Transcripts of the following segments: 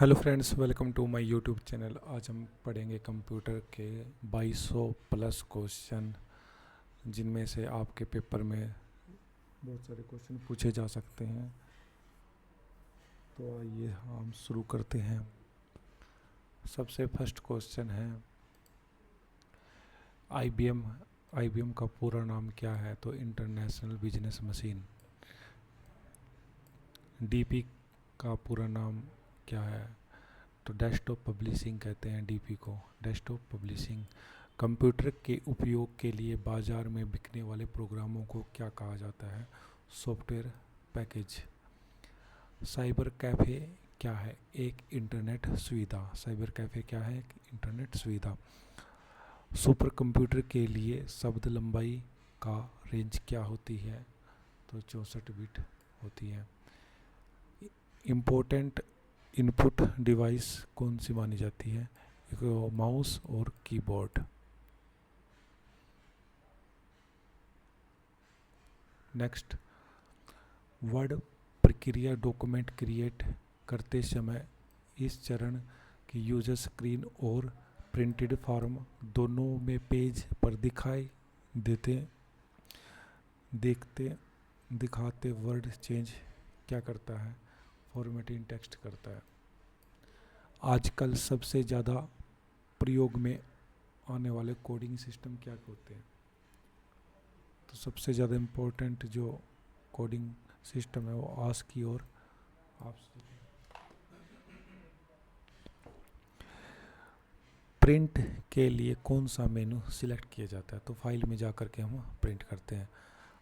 Hello friends, welcome to my YouTube channel. आज हम पढ़ेंगे कंप्यूटर के 2200 प्लस क्वेश्चन, जिनमें से आपके पेपर में बहुत सारे क्वेश्चन पूछे जा सकते हैं। तो आइए हम शुरू करते हैं। सबसे फर्स्ट क्वेश्चन है आईबीएम का पूरा नाम क्या है? तो इंटरनेशनल बिजनेस मशीन। डीपी का पूरा नाम क्या है? तो डेस्कटॉप पब्लिशिंग कहते हैं डीपी को, डेस्कटॉप पब्लिशिंग। कंप्यूटर के उपयोग के लिए बाजार में बिकने वाले प्रोग्रामों को क्या कहा जाता है? Software package. साइबर कैफ़े क्या है? एक इंटरनेट सुविधा। साइबर कैफ़े क्या है? एक इंटरनेट सुविधा। सुपर कंप्यूटर के लिए शब्द लंबाई का रेंज क्या होती है? तो 64 बिट होती है। इम्पोर्टेंट इनपुट डिवाइस कौन सी मानी जाती है? एक माउस और कीबोर्ड। नेक्स्ट, वर्ड प्रक्रिया डॉक्यूमेंट क्रिएट करते समय इस चरण की यूजर स्क्रीन और प्रिंटेड फॉर्म दोनों में पेज पर दिखाते वर्ड चेंज क्या करता है? फॉर्मेटिंग टेक्स्ट करता है। आजकल सबसे ज़्यादा प्रयोग में आने वाले कोडिंग सिस्टम क्या होते हैं? तो सबसे ज़्यादा इम्पोर्टेंट जो कोडिंग सिस्टम है वो आस्की और ASCII। प्रिंट के लिए कौन सा मेनू सिलेक्ट किया जाता है? तो फाइल में जा कर के हम प्रिंट करते हैं।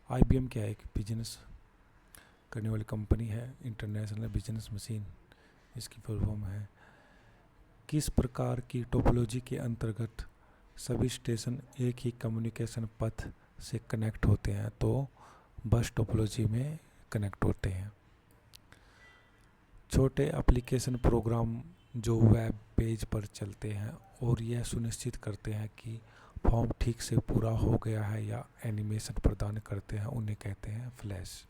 आईबीएम क्या है? एक बिजनेस करने वाली कंपनी है, इंटरनेशनल बिजनेस मशीन इसकी फुल फॉर्म है। किस प्रकार की टोपोलॉजी के अंतर्गत सभी स्टेशन एक ही कम्युनिकेशन पथ से कनेक्ट होते हैं? तो बस टोपोलॉजी में कनेक्ट होते हैं। छोटे एप्लीकेशन प्रोग्राम जो वेब पेज पर चलते हैं और यह सुनिश्चित करते हैं कि फॉर्म ठीक से पूरा हो गया है या एनिमेशन प्रदान करते हैं, उन्हें कहते हैं फ्लैश।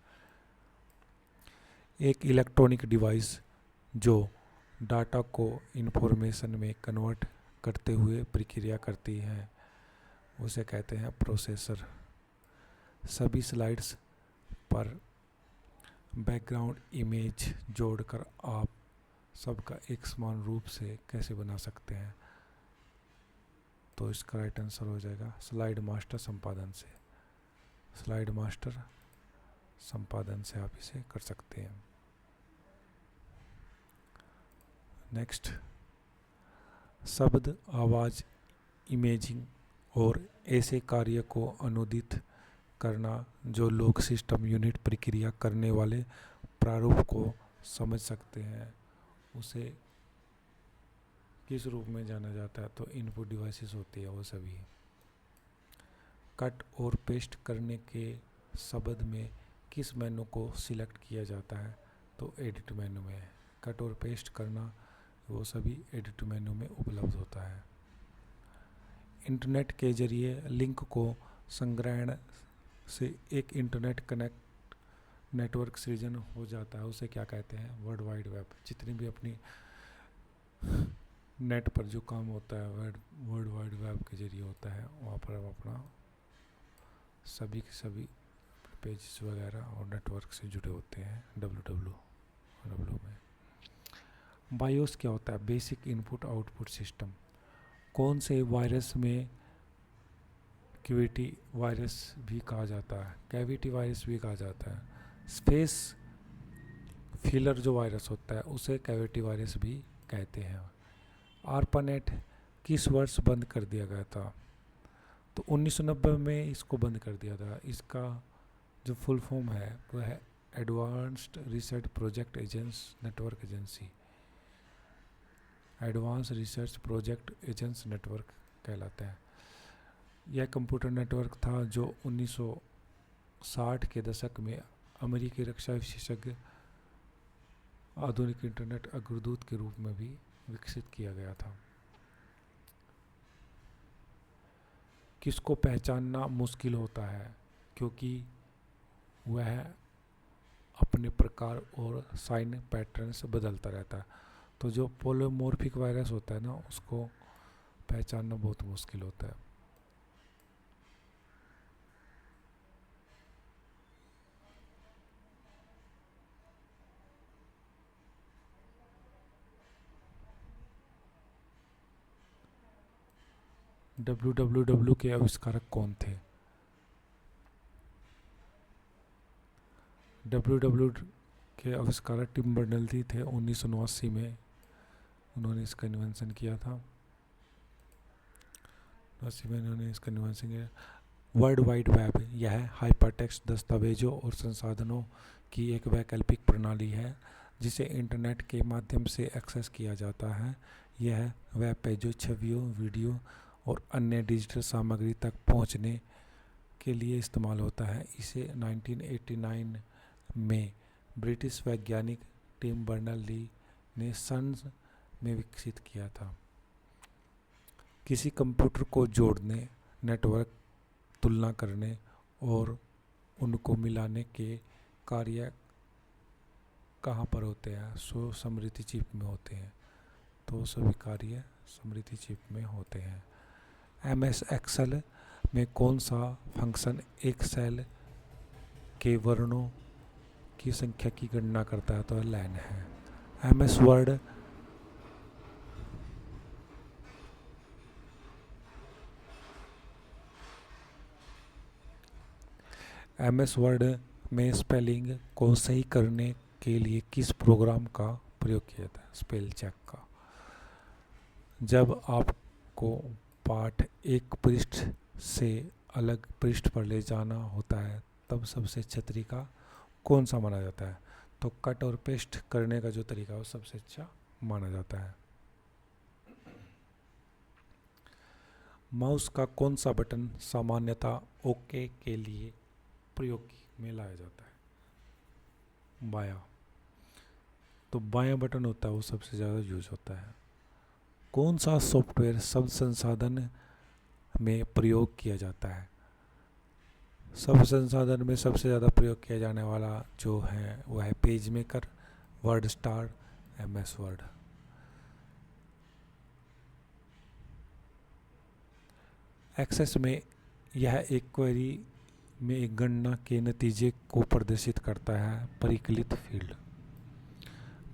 एक इलेक्ट्रॉनिक डिवाइस जो डाटा को इंफॉर्मेशन में कन्वर्ट करते हुए प्रक्रिया करती है, उसे कहते हैं प्रोसेसर। सभी स्लाइड्स पर बैकग्राउंड इमेज जोड़कर आप सबका एक समान रूप से कैसे बना सकते हैं? तो इसका राइट आंसर हो जाएगा स्लाइड मास्टर संपादन से। स्लाइड मास्टर संपादन से आप इसे कर सकते हैं। नेक्स्ट, शब्द, आवाज़, इमेजिंग और ऐसे कार्य को अनुदित करना जो लोग सिस्टम यूनिट प्रक्रिया करने वाले प्रारूप को समझ सकते हैं, उसे किस रूप में जाना जाता है? तो इनपुट डिवाइसेस होती है वो सभी। कट और पेस्ट करने के शब्द में किस मेनू को सिलेक्ट किया जाता है? तो एडिट मेनू में। कट और पेस्ट करना वो सभी एडिट मेनू में उपलब्ध होता है। इंटरनेट के जरिए लिंक को संग्रहण से एक इंटरनेट कनेक्ट नेटवर्क सृजन हो जाता है, उसे क्या कहते हैं? World wide web. जितनी भी अपनी नेट पर जो काम होता है वर्ल्ड वाइड वेब के जरिए होता है, वहाँ पर हम अपना सभी के सभी पेजेस वगैरह और नेटवर्क से जुड़े होते हैं www में। बायोस क्या होता है? Basic input output system. कौन से वायरस में कैविटी वायरस भी कहा जाता है? कैविटी वायरस भी कहा जाता है। स्पेस फिलर जो वायरस होता है उसे कैविटी वायरस भी कहते हैं। आर्पानेट किस वर्ष बंद कर दिया गया था? तो 1990 में इसको बंद कर दिया था। इसका जो फुल फॉर्म है वो है advanced research project network agency. Advance research project agency network कहलाता है। यह कंप्यूटर नेटवर्क था जो 1960 के दशक में अमेरिकी रक्षा विशेषज्ञ आधुनिक इंटरनेट अग्रदूत के रूप में भी विकसित किया गया था। किसको पहचानना मुश्किल होता है क्योंकि वह अपने प्रकार और साइन पैटर्न से बदलता रहता है? तो जो पोलोमॉर्फिक वायरस होता है ना, उसको पहचानना बहुत मुश्किल होता है। www के आविष्कारक कौन थे? www के आविष्कारक टिम बर्नर्स-ली थे। 1979 में उन्होंने इसका इन्वेंशन किया था। 1980 में उन्होंने इसका इन्वेंशन किया। वर्ल्ड वाइड वेब यह हाइपरटेक्स्ट दस्तावेजों और संसाधनों की एक वैकल्पिक प्रणाली है जिसे इंटरनेट के माध्यम से एक्सेस किया जाता है। यह वेब पेजों, छवियों, वीडियो और अन्य डिजिटल सामग्री तक पहुंचने के लिए इस्तेमाल होता है। इसे 1989 में ब्रिटिश वैज्ञानिक टिम बर्नर्स-ली ने सन में विकसित किया था। किसी कंप्यूटर को जोड़ने, नेटवर्क तुलना करने और उनको मिलाने के कार्य कहाँ पर होते हैं? सो स्मृति चिप में होते हैं। तो सभी कार्य स्मृति चिप में होते हैं। MS एक्सेल में कौन सा फंक्शन एक सेल के वर्णों की संख्या की गणना करता है? तो लैन है। MS वर्ड MS वर्ड में स्पेलिंग को सही करने के लिए किस प्रोग्राम का प्रयोग किया जाता है? स्पेल चेक का। जब आपको पाठ एक पृष्ठ से अलग पृष्ठ पर ले जाना होता है तब सबसे अच्छा तरीका कौन सा माना जाता है? तो कट और पेस्ट करने का जो तरीका है वो सबसे अच्छा माना जाता है। माउस का कौन सा बटन सामान्यतः ओके के लिए प्रयोग में लाया जाता है? बायां। तो बायां बटन होता है वो सबसे ज़्यादा यूज होता है। कौन सा सॉफ्टवेयर शब्द संसाधन में प्रयोग किया जाता है? शब्द संसाधन में सबसे ज़्यादा प्रयोग किया जाने वाला जो है वह है page maker, word star, MS word. Access में यह एक क्वेरी में एक गणना के नतीजे को प्रदर्शित करता है। परिकलित फील्ड।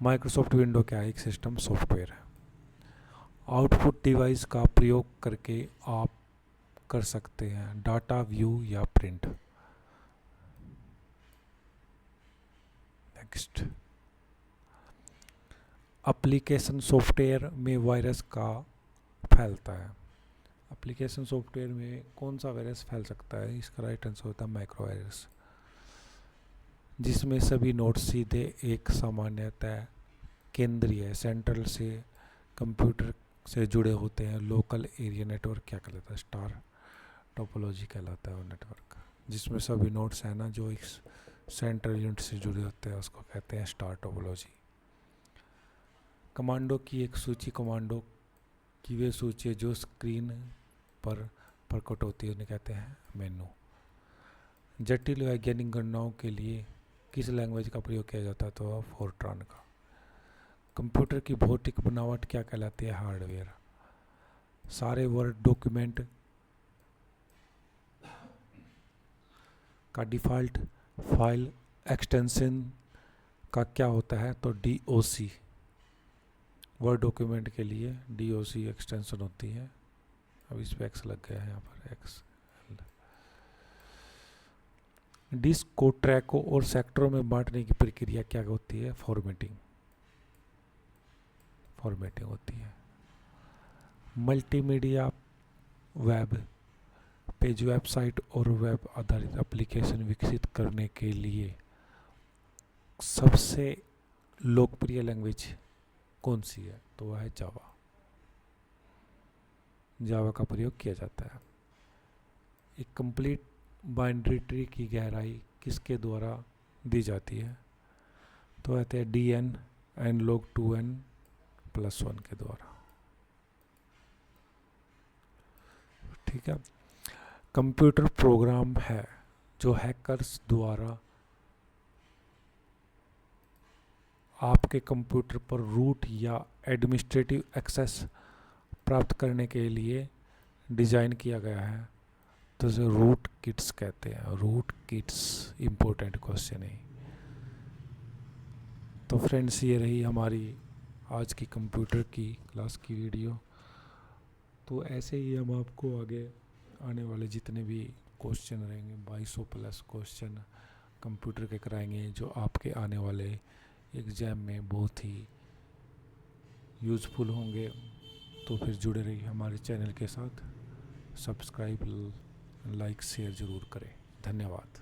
माइक्रोसॉफ्ट विंडो क्या है? एक सिस्टम सॉफ्टवेयर है। आउटपुट डिवाइस का प्रयोग करके आप कर सकते हैं डाटा व्यू या प्रिंट। नेक्स्ट, एप्लीकेशन सॉफ्टवेयर में वायरस का फैलता है। एप्लीकेशन सॉफ्टवेयर में कौन सा वायरस फैल सकता है? इसका राइट आंसर होता है माइक्रो वायरस, जिसमें सभी नोड सीधे एक सामान्यतः केंद्रीय सेंट्रल से कंप्यूटर से जुड़े होते हैं। लोकल एरिया नेटवर्क क्या कहलाता है? स्टार टोपोलॉजी कहलाता है वो नेटवर्क, जिसमें सभी नोड्स हैं ना जो एक सेंट्रल यूनिट से जुड़े होते हैं, उसको कहते हैं स्टार टोपोलॉजी। कमांडो की एक सूची कमांडो की वे सूची है जो स्क्रीन पर प्रकट होती है, उन्हें कहते हैं मेनू। जटिल वैज्ञानिक गणनाओं के लिए किस लैंग्वेज का प्रयोग किया जाता है? तो फोर्ट्रान का। कंप्यूटर की भौतिक बनावट क्या कहलाती है? हार्डवेयर। सारे वर्ड डॉक्यूमेंट का डिफ़ॉल्ट फाइल एक्सटेंशन का क्या होता है? तो DOC। वर्ड डॉक्यूमेंट के लिए DOC एक्सटेंशन होती है। अब इस पे एक्स लग गया है यहाँ पर, एक्स। डिस्क को ट्रैकों और सेक्टरों में बांटने की प्रक्रिया क्या होती है? फॉर्मेटिंग होती है। मल्टीमीडिया वेब पेज, वेबसाइट और वेब आधारित एप्लीकेशन विकसित करने के लिए सबसे लोकप्रिय लैंग्वेज कौन सी है? तो वह है जावा। जावा का प्रयोग किया जाता है। एक कंप्लीट बाइनरी ट्री की गहराई किसके द्वारा दी जाती है? तो कहते हैं DN n log 2n+1 के द्वारा। ठीक है। कंप्यूटर प्रोग्राम है जो हैकर्स द्वारा आपके कंप्यूटर पर रूट या एडमिनिस्ट्रेटिव एक्सेस प्राप्त करने के लिए डिज़ाइन किया गया है, तो इसे रूट किट्स कहते हैं। रूट किट्स इम्पोर्टेंट क्वेश्चन है। तो फ्रेंड्स, ये रही हमारी आज की कंप्यूटर की क्लास की वीडियो। तो ऐसे ही हम आपको आगे आने वाले जितने भी क्वेश्चन रहेंगे 2200+ क्वेश्चन कंप्यूटर के कराएंगे, जो आपके आने वाले एग्ज़ाम में बहुत ही यूज़फुल होंगे। तो फिर जुड़े रहिए हमारे चैनल के साथ। सब्सक्राइब, लाइक, शेयर ज़रूर करें। धन्यवाद।